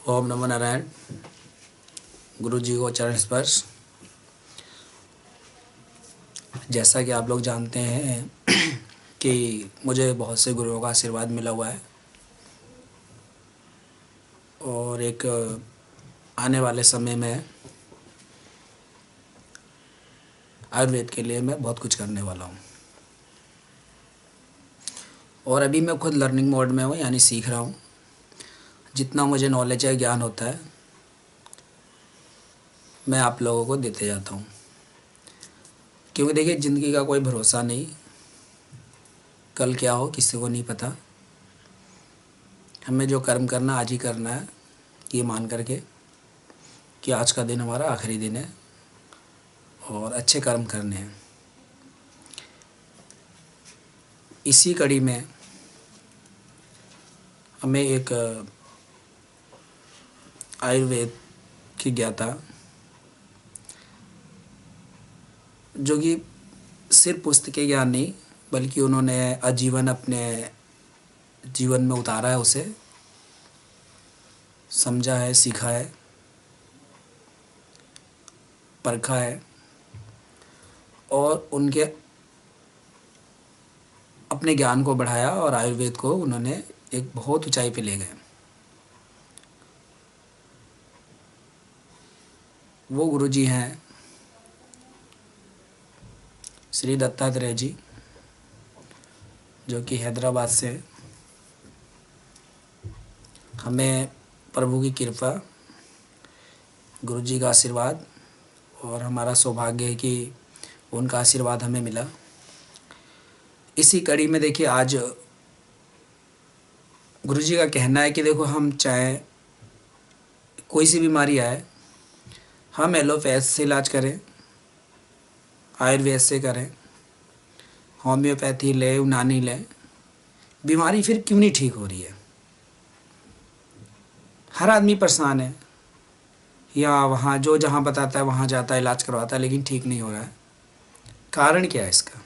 ओम नमो नारायण। गुरु जी को चरण स्पर्श। जैसा कि आप लोग जानते हैं कि मुझे बहुत से गुरुओं का आशीर्वाद मिला हुआ है और एक आने वाले समय में आयुर्वेद के लिए मैं बहुत कुछ करने वाला हूँ। और अभी मैं खुद लर्निंग मोड में हूँ, यानी सीख रहा हूँ। जितना मुझे नॉलेज है, ज्ञान होता है, मैं आप लोगों को देते जाता हूँ। क्योंकि देखिए, ज़िंदगी का कोई भरोसा नहीं, कल क्या हो किसी को नहीं पता। हमें जो कर्म करना आज ही करना है, ये मान करके कि आज का दिन हमारा आखिरी दिन है और अच्छे कर्म करने हैं। इसी कड़ी में हमें एक आयुर्वेद की ज्ञाता, जो कि सिर्फ पुस्तकीय ज्ञान नहीं बल्कि उन्होंने आजीवन अपने जीवन में उतारा है, उसे समझा है, सीखा है, परखा है और उनके अपने ज्ञान को बढ़ाया और आयुर्वेद को उन्होंने एक बहुत ऊंचाई पे ले गए। वो गुरुजी हैं श्री दत्तात्रेय जी, जो कि हैदराबाद से। हमें प्रभु की कृपा, गुरुजी का आशीर्वाद और हमारा सौभाग्य है कि उनका आशीर्वाद हमें मिला। इसी कड़ी में देखिए, आज गुरुजी का कहना है कि देखो, हम चाहे कोई सी बीमारी आए, हम एलोपैथ से इलाज करें, आयुर्वेद से करें, होम्योपैथी ले, यूनानी ले, बीमारी फिर क्यों नहीं ठीक हो रही है। हर आदमी परेशान है, या वहाँ जो जहाँ बताता है वहाँ जाता है, इलाज करवाता है, लेकिन ठीक नहीं हो रहा है। कारण क्या है इसका?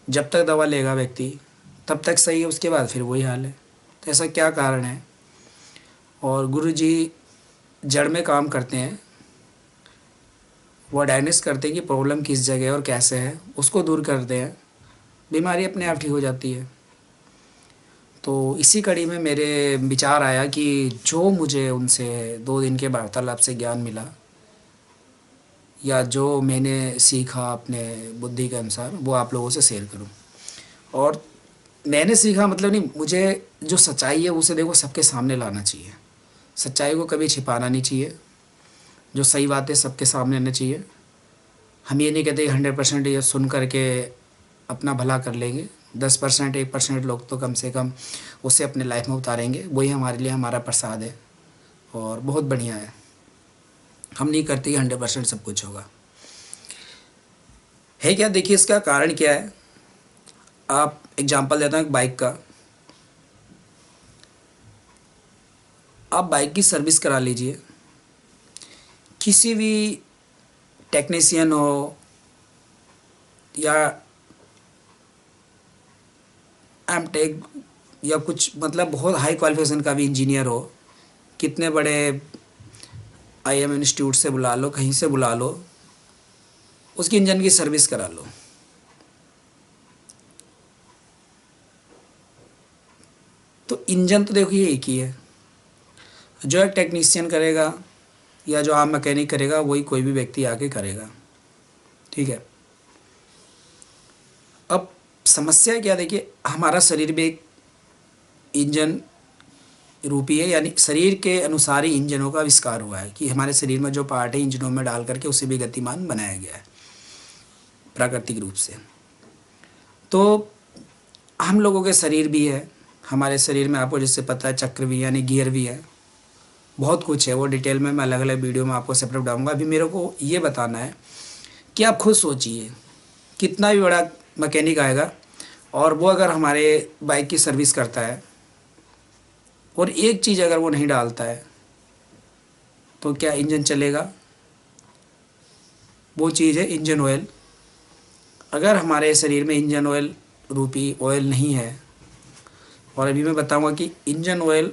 जब तक दवा लेगा व्यक्ति तब तक सही है, उसके बाद फिर वही हाल है। तो ऐसा क्या कारण है? और गुरुजी जड़ में काम करते हैं, वो डायग्नोस करते हैं कि प्रॉब्लम किस जगह है और कैसे है, उसको दूर करते हैं, बीमारी अपने आप ठीक हो जाती है। तो इसी कड़ी में मेरे विचार आया कि जो मुझे उनसे 2 दिन के वार्तालाप से ज्ञान मिला, या जो मैंने सीखा अपने बुद्धि के अनुसार, वो आप लोगों से शेयर करूं। और मैंने सीखा मतलब नहीं, मुझे जो सच्चाई है उसे देखो सबके सामने लाना चाहिए। सच्चाई को कभी छिपाना नहीं चाहिए। जो सही बात है सबके सामने आना चाहिए। हम ये नहीं कहते कि 100% ये सुन करके अपना भला कर लेंगे। 10%, 1% लोग तो कम से कम उसे अपने लाइफ में उतारेंगे, वही हमारे लिए हमारा प्रसाद है और बहुत बढ़िया है। हम नहीं करते कि 100% सब कुछ होगा, है क्या? देखिए, इसका कारण क्या है। आप एग्जांपल देता हूँ एक बाइक का। आप बाइक की सर्विस करा लीजिए, किसी भी टेक्नीशियन हो या एमटेक या कुछ मतलब बहुत हाई क्वालिफिकेशन का भी इंजीनियर हो, कितने बड़े आईएम इंस्टीट्यूट से बुला लो, कहीं से बुला लो, उसकी इंजन की सर्विस करा लो, तो इंजन तो देखो ये एक ही है। जो एक टेक्नीशियन करेगा या जो आम मैकेनिक करेगा, वही कोई भी व्यक्ति आके करेगा, ठीक है। अब समस्या क्या? देखिए, हमारा शरीर भी एक इंजन रूपी है, यानी शरीर के अनुसार ही इंजनों का आविष्कार हुआ है कि हमारे शरीर में जो पार्ट है, इंजनों में डाल करके उसे भी गतिमान बनाया गया है प्राकृतिक रूप से। तो हम लोगों के शरीर भी है, हमारे शरीर में आपको जैसे पता है चक्र भी है, यानी गियर भी है, बहुत कुछ है। वो डिटेल में मैं अलग अलग वीडियो में आपको सेपरेट बताऊँगा। अभी मेरे को ये बताना है कि आप खुद सोचिए, कितना भी बड़ा मैकेनिक आएगा और वो अगर हमारे बाइक की सर्विस करता है और एक चीज़ अगर वो नहीं डालता है, तो क्या इंजन चलेगा? वो चीज़ है इंजन ऑयल। अगर हमारे शरीर में इंजन ऑयल रूपी ऑयल नहीं है, और अभी मैं बताऊंगा कि इंजन ऑयल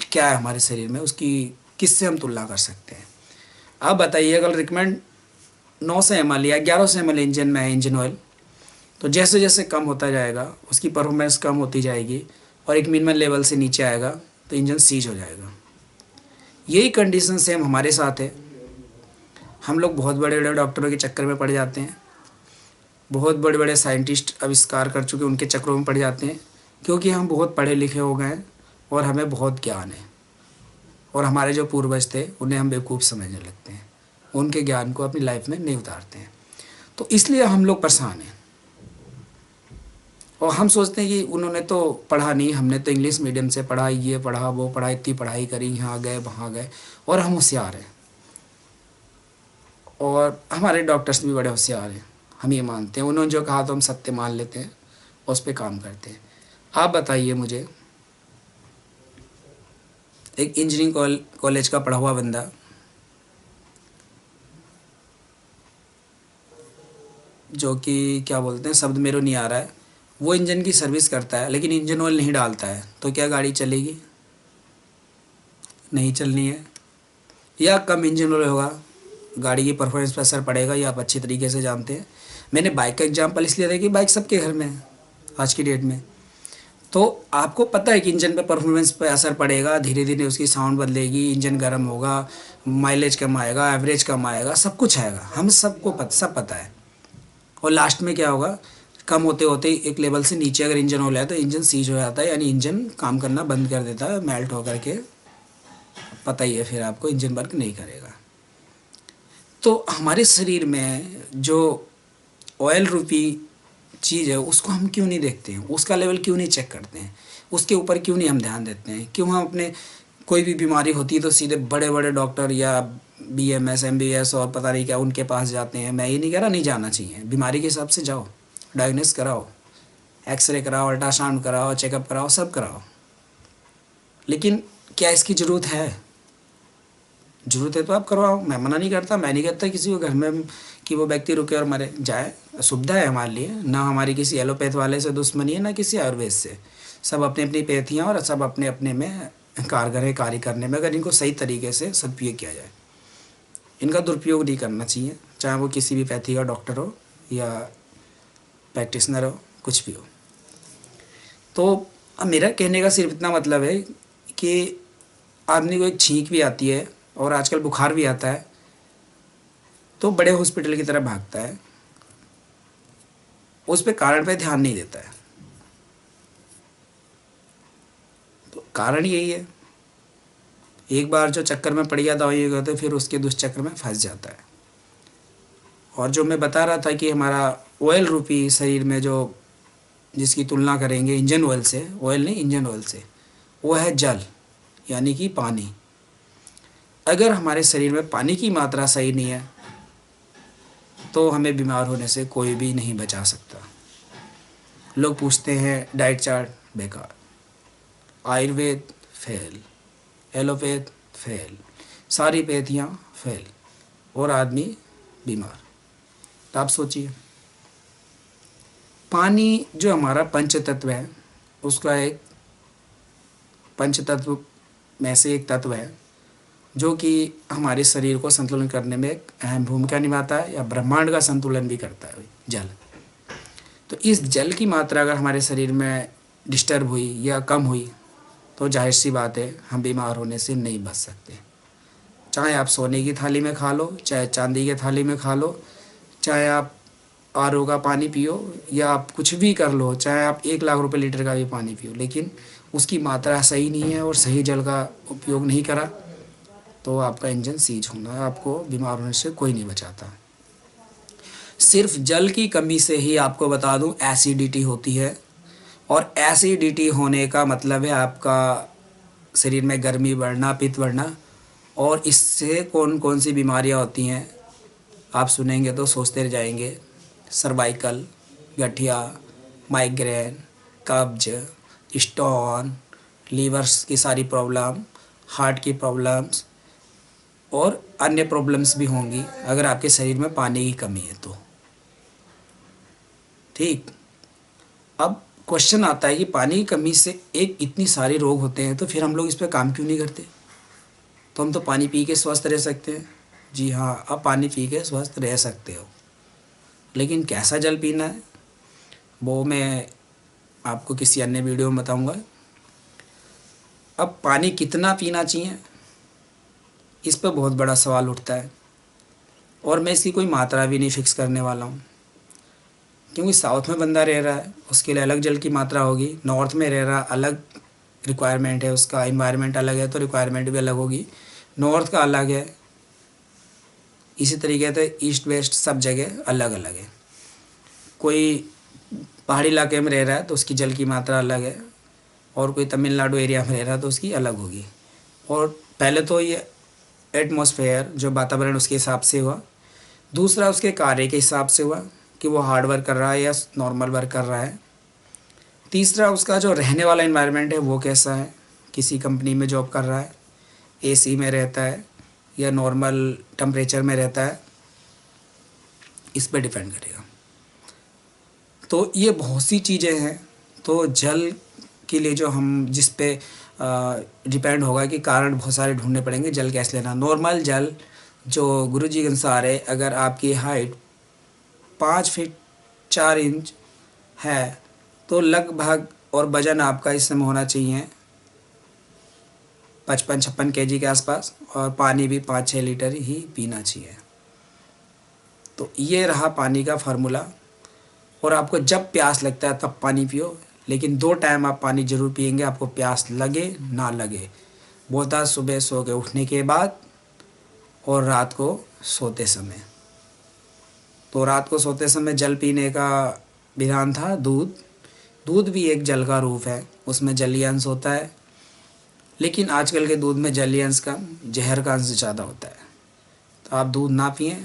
क्या है हमारे शरीर में, उसकी किससे हम तुलना कर सकते हैं। आप बताइए, अगर रिकमेंड 900 ml या 1100 ml इंजन में है इंजन ऑयल, तो जैसे जैसे कम होता जाएगा उसकी परफॉर्मेंस कम होती जाएगी और एक मिनिमम लेवल से नीचे आएगा तो इंजन सीज हो जाएगा। यही कंडीशन सेम हमारे साथ है। हम लोग बहुत बड़े बड़े डॉक्टरों के चक्कर में पड़ जाते हैं, बहुत बड़े बड़े साइंटिस्ट आविष्कार कर चुके उनके चक्रों में पड़ जाते हैं, क्योंकि हम बहुत पढ़े लिखे हो गए हैं और हमें बहुत ज्ञान है, और हमारे जो पूर्वज थे उन्हें हम बेवकूफ़ समझने लगते हैं, उनके ज्ञान को अपनी लाइफ में नहीं उतारते हैं। तो इसलिए हम लोग परेशान हैं और हम सोचते हैं कि उन्होंने तो पढ़ा नहीं, हमने तो इंग्लिश मीडियम से पढ़ा, ये पढ़ा वो पढ़ा, इतनी पढ़ाई करी, यहाँ गए वहाँ गए, और हम होशियार हैं और हमारे डॉक्टर्स भी बड़े होशियार हैं। हम ये मानते हैं उन्होंने जो कहा तो हम सत्य मान लेते हैं और उस पर काम करते हैं। आप बताइए मुझे, एक इंजीनियरिंग कॉलेज का पढ़ा हुआ बंदा जो कि क्या बोलते हैं, शब्द मेरे नहीं आ रहा है, वो इंजन की सर्विस करता है लेकिन इंजन ऑयल नहीं डालता है, तो क्या गाड़ी चलेगी? नहीं चलनी है। या कम इंजन ऑयल होगा, गाड़ी की परफॉर्मेंस पर असर पड़ेगा, ये आप अच्छी तरीके से जानते हैं। मैंने बाइक का एग्जांपल इसलिए दिया कि बाइक सबके घर में है आज की डेट में, तो आपको पता है कि इंजन पे परफॉर्मेंस पे असर पड़ेगा, धीरे धीरे उसकी साउंड बदलेगी, इंजन गर्म होगा, माइलेज कम आएगा, एवरेज कम आएगा, सब कुछ आएगा, हम सबको सब पता है। और लास्ट में क्या होगा, कम होते होते एक लेवल से नीचे अगर इंजन ऑयल है तो इंजन सीज हो जाता है, यानी इंजन काम करना बंद कर देता है, मेल्ट होकर के, पता ही है फिर आपको, इंजन वर्क नहीं करेगा। तो हमारे शरीर में जो ऑयल रूपी चीज़ है उसको हम क्यों नहीं देखते हैं, उसका लेवल क्यों नहीं चेक करते हैं, उसके ऊपर क्यों नहीं हम ध्यान देते हैं? क्यों हम अपने कोई भी बीमारी होती है तो सीधे बड़े बड़े डॉक्टर या BMS MBS और पता नहीं क्या उनके पास जाते हैं? मैं ये नहीं कह रहा नहीं जाना चाहिए, बीमारी के हिसाब से जाओ, डायग्नोस कराओ, एक्सरे कराओ, अल्ट्रासाउंड कराओ, चेकअप कराओ, सब कराओ, लेकिन क्या इसकी ज़रूरत है? ज़रूरत है तो आप करवाओ, मैं मना नहीं करता, मैं नहीं कहता किसी को घर में कि वो व्यक्ति रुके और मरे जाए, सुविधा है हमारे लिए, ना हमारी किसी एलोपैथ वाले से दुश्मनी है ना किसी आयुर्वेद से, सब अपनी अपनी पैथियाँ और सब अपने अपने में कारगर है कार्य करने में, अगर इनको सही तरीके से सदुपयोग किया जाए। इनका दुरुपयोग नहीं करना चाहिए, चाहे वो किसी भी पैथी का डॉक्टर हो या प्रैक्टिशनर हो, कुछ भी हो। तो अब मेरा कहने का सिर्फ इतना मतलब है कि आदमी को एक छींक भी आती है और आजकल बुखार भी आता है तो बड़े हॉस्पिटल की तरफ भागता है, उस पे कारण पे ध्यान नहीं देता है। तो कारण यही है, एक बार जो चक्कर में पड़ गया दवाई करते फिर उसके दुष्चक्र में फंस जाता है। और जो मैं बता रहा था कि हमारा ऑयल रूपी शरीर में जो जिसकी तुलना करेंगे इंजन ऑयल से, ऑयल नहीं इंजन ऑयल से, वो है जल, यानी कि पानी। अगर हमारे शरीर में पानी की मात्रा सही नहीं है तो हमें बीमार होने से कोई भी नहीं बचा सकता। लोग पूछते हैं डाइट चार्ट बेकार, आयुर्वेद फेल, एलोपैथ फेल, सारी पैथियाँ फेल और आदमी बीमार। तो आप सोचिए, पानी जो हमारा पंच तत्व है उसका एक पंच तत्व में से एक तत्व है जो कि हमारे शरीर को संतुलन करने में एक अहम भूमिका निभाता है या ब्रह्मांड का संतुलन भी करता है, जल। तो इस जल की मात्रा अगर हमारे शरीर में डिस्टर्ब हुई या कम हुई तो जाहिर सी बात है हम बीमार होने से नहीं बच सकते। चाहे आप सोने की थाली में खा लो, चाहे चांदी की थाली में खा लो, चाहे आप RO का पानी पियो या आप कुछ भी कर लो, चाहे आप 1 लाख रुपए लीटर का भी पानी पियो, लेकिन उसकी मात्रा सही नहीं है और सही जल का उपयोग नहीं करा तो आपका इंजन सीज होना है, आपको बीमार होने से कोई नहीं बचाता। सिर्फ जल की कमी से ही आपको बता दूं एसिडिटी होती है, और एसिडिटी होने का मतलब है आपका शरीर में गर्मी बढ़ना, पित्त बढ़ना, और इससे कौन कौन सी बीमारियां होती हैं आप सुनेंगे तो सोचते रह जाएंगे। सर्वाइकल, गठिया, माइग्रेन, कब्ज, स्टोन, लीवर्स की सारी प्रॉब्लम, हार्ट की प्रॉब्लम्स और अन्य प्रॉब्लम्स भी होंगी अगर आपके शरीर में पानी की कमी है तो। ठीक, अब क्वेश्चन आता है कि पानी की कमी से एक इतनी सारे रोग होते हैं, तो फिर हम लोग इस पर काम क्यों नहीं करते? तो हम तो पानी पी के स्वस्थ रह सकते हैं। जी हाँ, आप पानी पी के स्वस्थ रह सकते हो, लेकिन कैसा जल पीना है वो मैं आपको किसी अन्य वीडियो में बताऊंगा। अब पानी कितना पीना चाहिए, इस पर बहुत बड़ा सवाल उठता है, और मैं इसकी कोई मात्रा भी नहीं फिक्स करने वाला हूँ, क्योंकि साउथ में बंदा रह रहा है उसके लिए अलग जल की मात्रा होगी, नॉर्थ में रह रहा अलग रिक्वायरमेंट है, उसका इन्वायरमेंट अलग है तो रिक्वायरमेंट भी अलग होगी, नॉर्थ का अलग है, इसी तरीके से ईस्ट वेस्ट सब जगह अलग अलग है। कोई पहाड़ी इलाके में रह रहा है तो उसकी जल की मात्रा अलग है, और कोई तमिलनाडु एरिया में रह रहा है तो उसकी अलग होगी। और पहले तो ये एटमॉस्फेयर जो वातावरण उसके हिसाब से हुआ, दूसरा उसके कार्य के हिसाब से हुआ कि वो हार्ड वर्क कर रहा है या नॉर्मल वर्क कर रहा है, तीसरा उसका जो रहने वाला इन्वायरमेंट है वो कैसा है, किसी कंपनी में जॉब कर रहा है, एसी में रहता है या नॉर्मल टेम्परेचर में रहता है, इस पर डिपेंड करेगा। तो ये बहुत सी चीज़ें हैं। तो जल के लिए जो हम जिस पे डिपेंड होगा कि कारण बहुत सारे ढूंढने पड़ेंगे जल कैसे लेना। नॉर्मल जल जो गुरुजी के अनुसार है, अगर आपकी हाइट 5 फीट 4 इंच है तो लगभग, और वजन आपका इस समय होना चाहिए 55-56 kg के आसपास, और पानी भी 5-6 लीटर ही पीना चाहिए। तो ये रहा पानी का फार्मूला। और आपको जब प्यास लगता है तब पानी पियो, लेकिन 2 टाइम आप पानी ज़रूर पिएंगे, आपको प्यास लगे ना लगे। बोलता सुबह सो के उठने के बाद और रात को सोते समय। तो रात को सोते समय जल पीने का विधान था। दूध भी एक जल का रूप है, उसमें जलीय अंश होता है, लेकिन आजकल के दूध में जलीय अंश का जहर का अंश ज़्यादा होता है। तो आप दूध ना पिएं।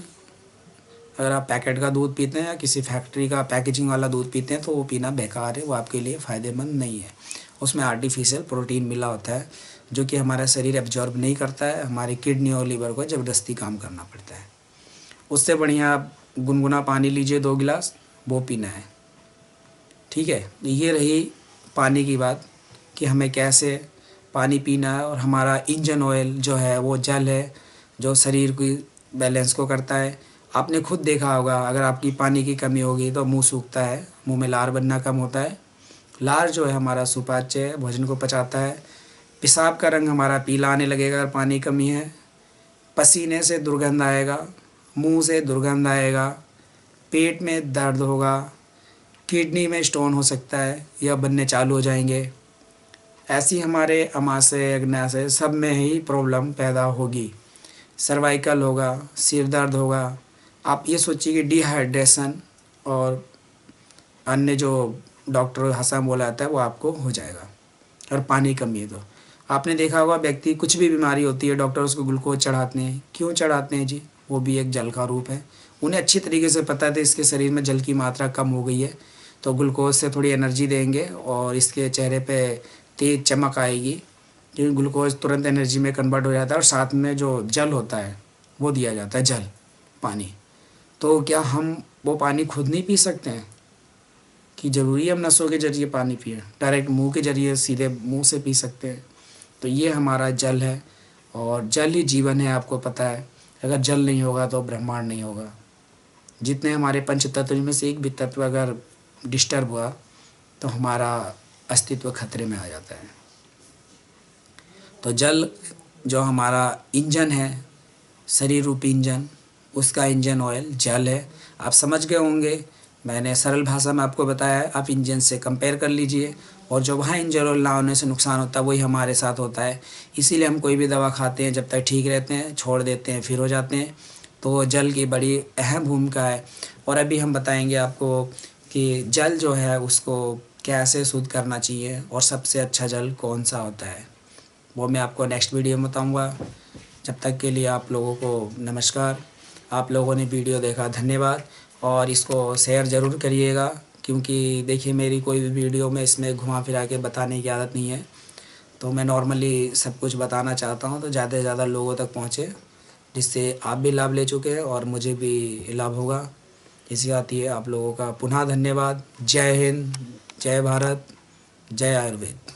अगर आप पैकेट का दूध पीते हैं या किसी फैक्ट्री का पैकेजिंग वाला दूध पीते हैं तो वो पीना बेकार है, वो आपके लिए फ़ायदेमंद नहीं है। उसमें आर्टिफिशियल प्रोटीन मिला होता है जो कि हमारा शरीर एब्जॉर्ब नहीं करता है, हमारी किडनी और लीवर को ज़बरदस्ती काम करना पड़ता है। उससे बढ़िया आप गुनगुना पानी लीजिए 2 गिलास, वो पीना है। ठीक है, ये रही पानी की बात कि हमें कैसे पानी पीना है। और हमारा इंजन ऑयल जो है वो जल है, जो शरीर की बैलेंस को करता है। आपने खुद देखा होगा, अगर आपकी पानी की कमी होगी तो मुंह सूखता है, मुंह में लार बनना कम होता है। लार जो है हमारा सुपाच्य है, भोजन को पचाता है। पेशाब का रंग हमारा पीला आने लगेगा अगर पानी कमी है। पसीने से दुर्गंध आएगा, मुंह से दुर्गंध आएगा, पेट में दर्द होगा, किडनी में स्टोन हो सकता है या बनने चालू हो जाएंगे। ऐसी हमारे अमाशय अग्नाशय सब में ही प्रॉब्लम पैदा होगी। सर्वाइकल होगा, सिर दर्द होगा। आप ये सोचिए कि डिहाइड्रेशन और अन्य जो डॉक्टर भाषा में बोला जाता है वो आपको हो जाएगा, और पानी कमी है तो। आपने देखा होगा व्यक्ति कुछ भी बीमारी होती है डॉक्टर उसको ग्लूकोज चढ़ाते हैं। क्यों चढ़ाते हैं जी? वो भी एक जल का रूप है। उन्हें अच्छी तरीके से पता है इसके शरीर में जल की मात्रा कम हो गई है, तो ग्लूकोज से थोड़ी एनर्जी देंगे और इसके चेहरे पे तेज़ चमक आएगी, क्योंकि ग्लूकोज तुरंत एनर्जी में कन्वर्ट हो जाता है। और साथ में जो जल होता है वो दिया जाता है, जल पानी। तो क्या हम वो पानी खुद नहीं पी सकते हैं कि ज़रूरी हम नसों के ज़रिए पानी पिए? डायरेक्ट मुंह के ज़रिए सीधे मुंह से पी सकते हैं। तो ये हमारा जल है, और जल ही जीवन है, आपको पता है। अगर जल नहीं होगा तो ब्रह्मांड नहीं होगा। जितने हमारे पंच तत्व में से एक भी तत्व अगर डिस्टर्ब हुआ तो हमारा अस्तित्व खतरे में आ जाता है। तो जल जो हमारा इंजन है, शरीर रूपी इंजन, उसका इंजन ऑयल जल है। आप समझ गए होंगे, मैंने सरल भाषा में आपको बताया है। आप इंजन से कंपेयर कर लीजिए, और जो वहाँ इंजन ऑयल ना होने से नुकसान होता है वही हमारे साथ होता है। इसीलिए हम कोई भी दवा खाते हैं, जब तक ठीक रहते हैं, छोड़ देते हैं फिर हो जाते हैं। तो जल की बड़ी अहम भूमिका है। और अभी हम बताएंगे आपको कि जल जो है उसको कैसे शुद्ध करना चाहिए और सबसे अच्छा जल कौन सा होता है, वो मैं आपको नेक्स्ट वीडियो में बताऊँगा। जब तक के लिए आप लोगों को नमस्कार। आप लोगों ने वीडियो देखा, धन्यवाद। और इसको शेयर ज़रूर करिएगा, क्योंकि देखिए मेरी कोई भी वीडियो में इसमें घुमा फिरा के बताने की आदत नहीं है। तो मैं नॉर्मली सब कुछ बताना चाहता हूँ तो ज़्यादा से ज़्यादा लोगों तक पहुँचे, जिससे आप भी लाभ ले चुके हैं और मुझे भी लाभ होगा। इसी आती है। आप लोगों का पुनः धन्यवाद। जय हिंद। जय भारत, जय आयुर्वेद।